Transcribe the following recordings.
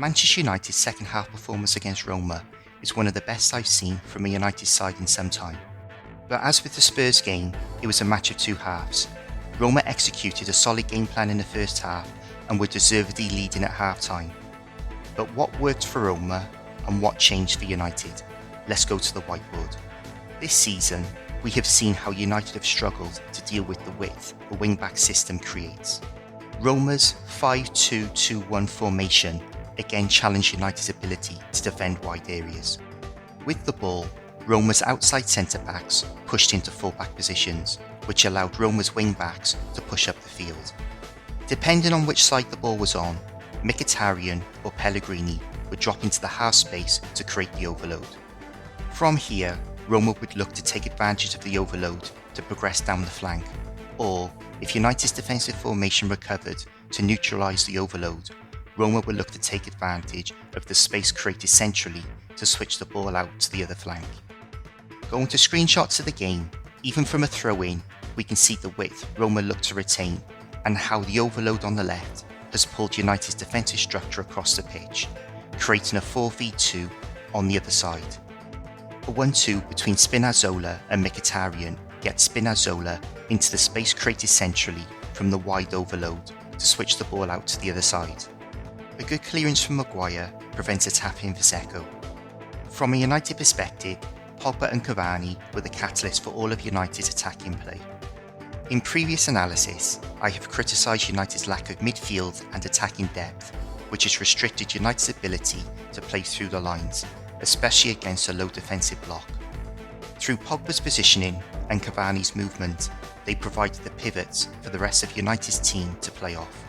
Manchester United's second half performance against Roma is one of the best I've seen from a United side in some time. But as with the Spurs game, it was a match of two halves. Roma executed a solid game plan in the first half and were deservedly leading at half-time. But what worked for Roma and what changed for United? Let's go to the whiteboard. This season, we have seen how United have struggled to deal with the width the wing-back system creates. Roma's 5-2-2-1 formation again challenged United's ability to defend wide areas. With the ball, Roma's outside centre-backs pushed into full-back positions, which allowed Roma's wing-backs to push up the field. Depending on which side the ball was on, Mkhitaryan or Pellegrini would drop into the half space to create the overload. From here, Roma would look to take advantage of the overload to progress down the flank, or if United's defensive formation recovered to neutralise the overload, Roma would look to take advantage of the space created centrally to switch the ball out to the other flank. Going to screenshots of the game, even from a throw-in, we can see the width Roma looked to retain and how the overload on the left has pulled United's defensive structure across the pitch, creating a 4v2 on the other side. A 1-2 between Spinazzola and Mkhitaryan gets Spinazzola into the space created centrally from the wide overload to switch the ball out to the other side. A good clearance from Maguire prevents a tap-in for Dzeko. From a United perspective, Pogba and Cavani were the catalyst for all of United's attacking play. In previous analysis, I have criticised United's lack of midfield and attacking depth, which has restricted United's ability to play through the lines, especially against a low defensive block. Through Pogba's positioning and Cavani's movement, they provided the pivots for the rest of United's team to play off.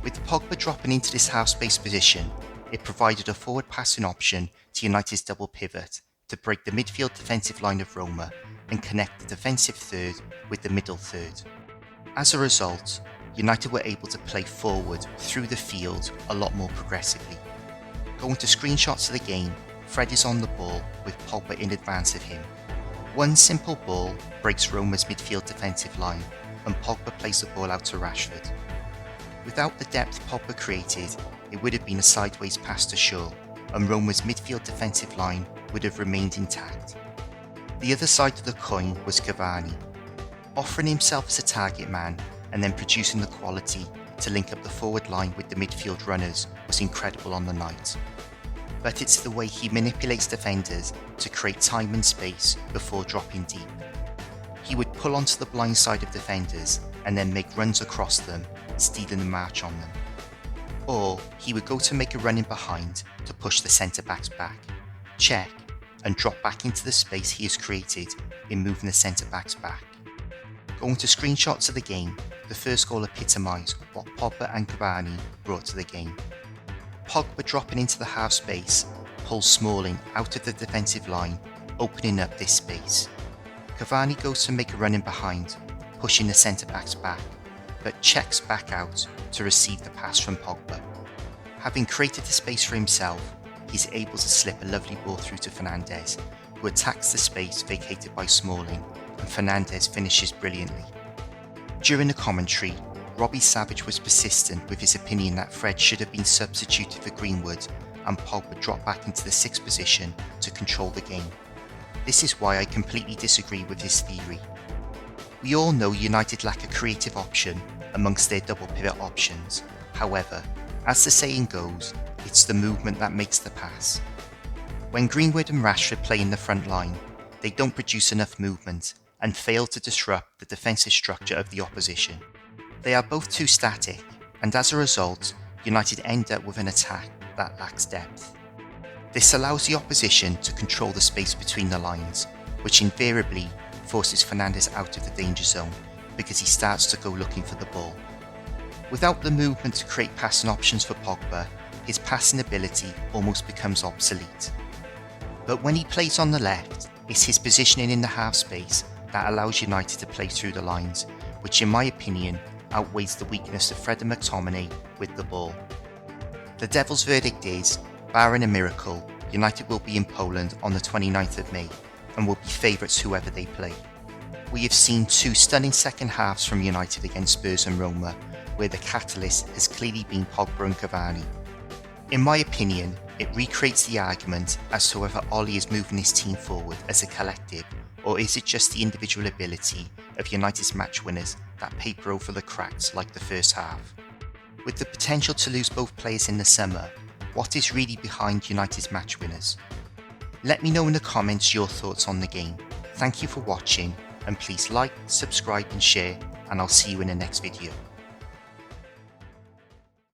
With Pogba dropping into this half-space position, it provided a forward passing option to United's double pivot to break the midfield defensive line of Roma and connect the defensive third with the middle third. As a result, United were able to play forward through the field a lot more progressively. Going to screenshots of the game, Fred is on the ball with Pogba in advance of him. One simple ball breaks Roma's midfield defensive line and Pogba plays the ball out to Rashford. Without the depth Pogba created, it would have been a sideways pass to Shaw, and Roma's midfield defensive line would have remained intact. The other side of the coin was Cavani. Offering himself as a target man and then producing the quality to link up the forward line with the midfield runners was incredible on the night. But it's the way he manipulates defenders to create time and space before dropping deep. He would pull onto the blind side of defenders and then make runs across them, stealing the march on them. Or he would go to make a run in behind to push the centre-backs back, check, and drop back into the space he has created in moving the centre-backs back. Going to screenshots of the game, the first goal epitomised what Pogba and Cavani brought to the game. Pogba dropping into the half space pulls Smalling out of the defensive line, opening up this space. Cavani goes to make a run in behind, pushing the centre-backs back, but checks back out to receive the pass from Pogba. Having created the space for himself, he's able to slip a lovely ball through to Fernandes, who attacks the space vacated by Smalling, and Fernandes finishes brilliantly. During the commentary, Robbie Savage was persistent with his opinion that Fred should have been substituted for Greenwood and Pogba dropped back into the sixth position to control the game. This is why I completely disagree with his theory. We all know United lack a creative option amongst their double pivot options. However, as the saying goes, it's the movement that makes the pass. When Greenwood and Rashford play in the front line, they don't produce enough movement and fail to disrupt the defensive structure of the opposition. They are both too static, and as a result, United end up with an attack that lacks depth. This allows the opposition to control the space between the lines, which invariably forces Fernandes out of the danger zone because he starts to go looking for the ball. Without the movement to create passing options for Pogba, his passing ability almost becomes obsolete. But when he plays on the left, it's his positioning in the half space that allows United to play through the lines, which in my opinion outweighs the weakness of Fred and McTominay with the ball. The Devil's verdict is, barring a miracle, United will be in Poland on the 29th of May and will be favourites whoever they play. We have seen two stunning second halves from United against Spurs and Roma, where the catalyst has clearly been Pogba and Cavani. In my opinion, it recreates the argument as to whether Ollie is moving his team forward as a collective, or is it just the individual ability of United's match winners that paper over the cracks like the first half? With the potential to lose both players in the summer, what is really behind United's match winners? Let me know in the comments your thoughts on the game. Thank you for watching, and please like, subscribe and share, and I'll see you in the next video.